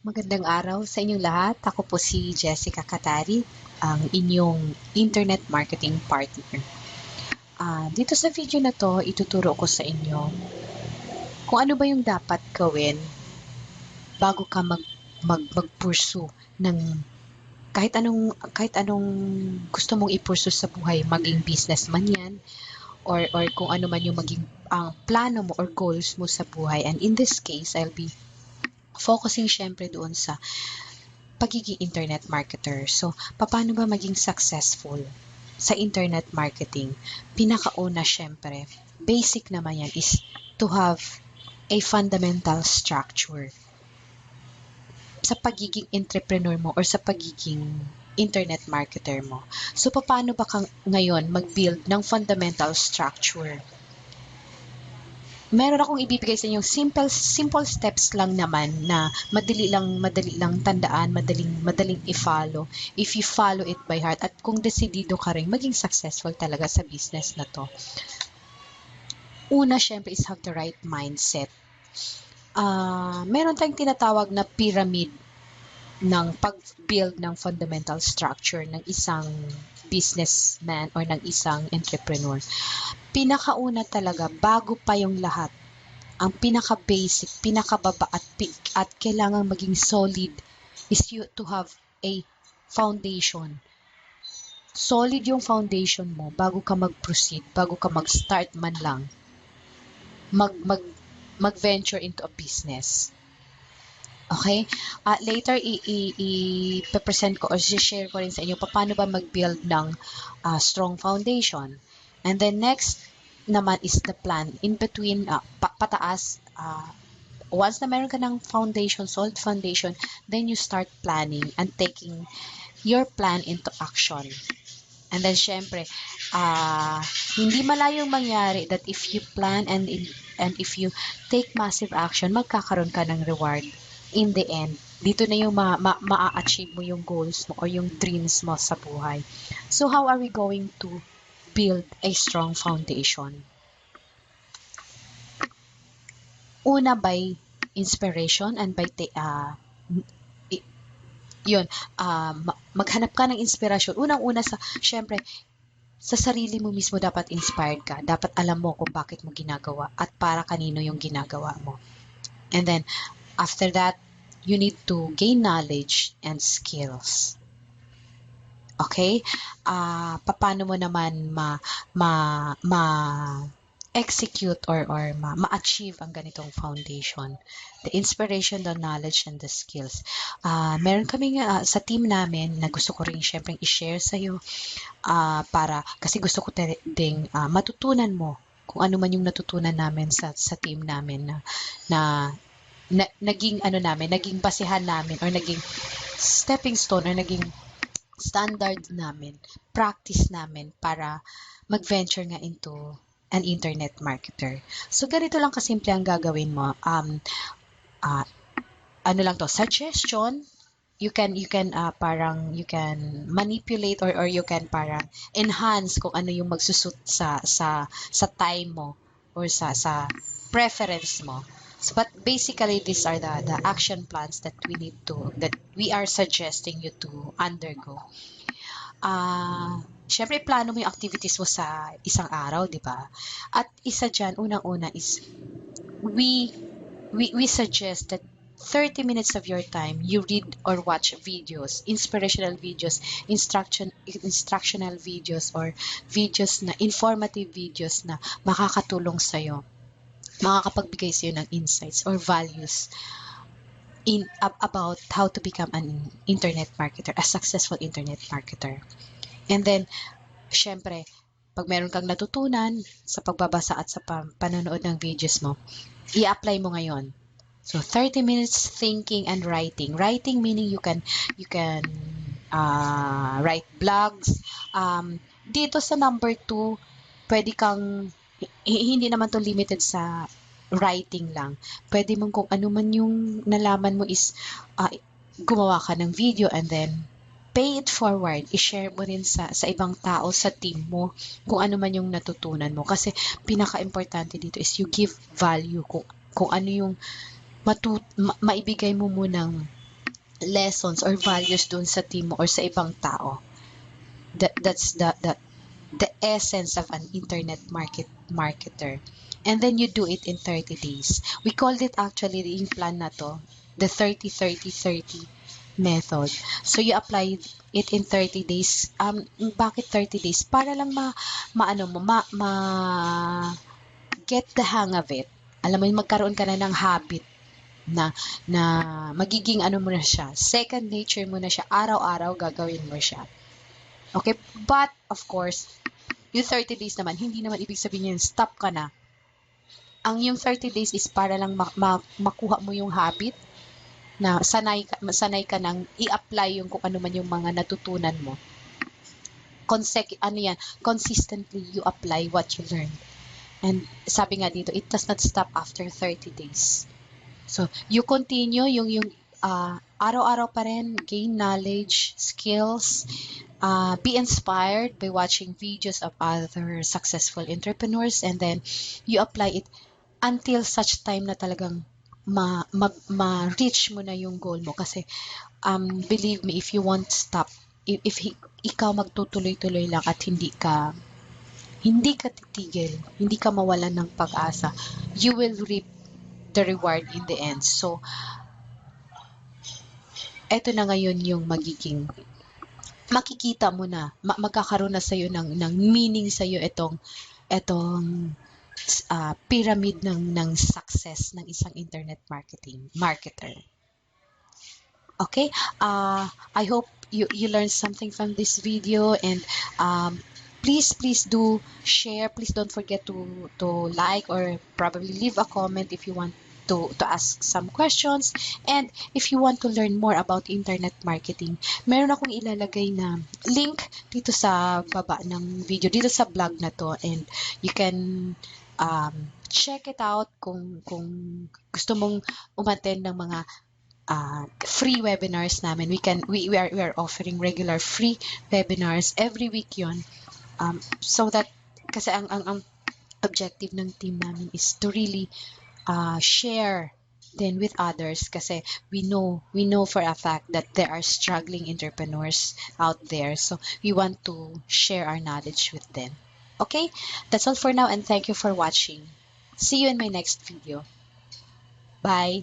Magandang araw sa inyong lahat. Ako po si Jessica Katari, ang inyong Internet Marketing Partner. Dito sa video na to, ituturo ko sa inyo kung ano ba yung dapat gawin bago ka mag-pursue ng kahit anong gusto mong i-pursue sa buhay, maging business man yan, or kung ano man yung maging plano mo or goals mo sa buhay. And in this case, I'll be focusing syempre doon sa pagiging internet marketer. So, paano ba maging successful sa internet marketing? Pinakauna syempre, basic naman yan is to have a fundamental structure sa pagiging entrepreneur mo or sa pagiging internet marketer mo. So, paano ba kang ngayon mag-build ng fundamental structure? Meron akong ibibigay sa inyo simple steps lang naman na madali lang tandaan, madaling i-follow if you follow it by heart at kung desidido ka rin maging successful talaga sa business na to. Una, syempre is have the right mindset. Meron tayong tinatawag na pyramid ng pag-build ng fundamental structure ng isang businessman or ng isang entrepreneur. Pinakauna talaga, bago pa yung lahat, ang pinaka-basic, pinakababa at kailangan maging solid is you to have a foundation. Solid yung foundation mo bago ka mag-proceed, bago ka mag-start man lang, mag-venture into a business. Okay? Later, i-present ko or share ko rin sa inyo paano ba mag-build ng strong foundation. And then next naman is the plan. In between, pataas, once na meron ka ng foundation, solid foundation, then you start planning and taking your plan into action. And then, syempre, hindi malayong mangyari that if you plan and if you take massive action, magkakaroon ka ng reward. In the end, dito na yung ma-achieve mo yung goals mo or yung dreams mo sa buhay. So, how are we going to build a strong foundation? Una, by inspiration and by maghanap ka ng inspirasyon. Unang-una syempre, sa sarili mo mismo dapat inspired ka. Dapat alam mo kung bakit mo ginagawa at para kanino yung ginagawa mo. And then, after that, you need to gain knowledge and skills. Okay? Paano mo naman ma-execute or ma-achieve ang ganitong foundation? The inspiration, the knowledge, and the skills. Meron kaming sa team namin na gusto ko rin syempre i-share sa'yo kasi gusto ko ding matutunan mo kung ano man yung natutunan namin sa team namin na naging naging basehan namin or naging stepping stone or naging standard namin, practice namin para mag-venture nga into an internet marketer. So, ganito lang kasimple ang gagawin mo. Suggestion, you can manipulate or you can parang enhance kung ano yung magsusut sa time mo or sa preference mo. So, but basically, these are the action plans that we are suggesting you to undergo. Syempre, plano mo yung activities mo sa isang araw, di ba? At isa dyan, unang-una is, we suggest that 30 minutes of your time, you read or watch videos, inspirational videos, instructional videos, or videos na, informative videos na makakatulong sa'yo, makakapagbigay sa'yo ng insights or values about how to become an internet marketer, a successful internet marketer. And then, syempre, pag meron kang natutunan sa pagbabasa at sa panonood ng videos mo, i-apply mo ngayon. So, 30 minutes thinking and writing. Writing meaning you can write blogs. Dito sa number 2, pwede kang hindi naman to limited sa writing lang. Pwede mong kung ano man yung nalaman mo is gumawa ka ng video and then pay it forward. I-share mo rin sa ibang tao, sa team mo, kung ano man yung natutunan mo. Kasi pinaka-importante dito is you give value kung ano yung maibigay mo munang lessons or values dun sa team mo or sa ibang tao. That's the essence of an internet marketer. And then you do it in 30 days. We called it actually yung plan na to, the 30-30-30 method. So you apply it in 30 days. Bakit 30 days? Para lang maano mo, get the hang of it. Alam mo, magkaroon ka na ng habit na magiging ano mo na siya, second nature mo na siya, araw-araw gagawin mo siya. Okay? But, of course, yung 30 days naman, hindi naman ibig sabihin yun, stop ka na. Ang yung 30 days is para lang makuha mo yung habit na sanay ka nang i-apply yung kung ano man yung mga natutunan mo. Consistently you apply what you learn. And sabi nga dito, it does not stop after 30 days. So, you continue yung araw-araw pa rin, gain knowledge, skills, be inspired by watching videos of other successful entrepreneurs, and then you apply it until such time na talagang ma-reach mo na yung goal mo. Kasi, believe me, if you won't stop, if ikaw magtutuloy-tuloy lang at hindi ka titigil, hindi ka mawalan ng pag-asa, you will reap the reward in the end. So, eto na ngayon yung makikita mo na, magkakaroon na sa'yo ng meaning sa'yo itong pyramid ng success ng isang internet marketer. Okay? I hope you learned something from this video, and please do share. Please don't forget to like or probably leave a comment if you want to ask some questions. And if you want to learn more about internet marketing, meron akong ilalagay na link dito sa baba ng video, dito sa vlog na to, and you can check it out kung gusto mong umattend ng mga free webinars namin. We are offering regular free webinars every week yon. So that, kasi ang objective ng team namin is to really share then with others, kasi we know for a fact that there are struggling entrepreneurs out there, so we want to share our knowledge with them. Okay, that's all for now, and thank you for watching. See you in my next video. Bye.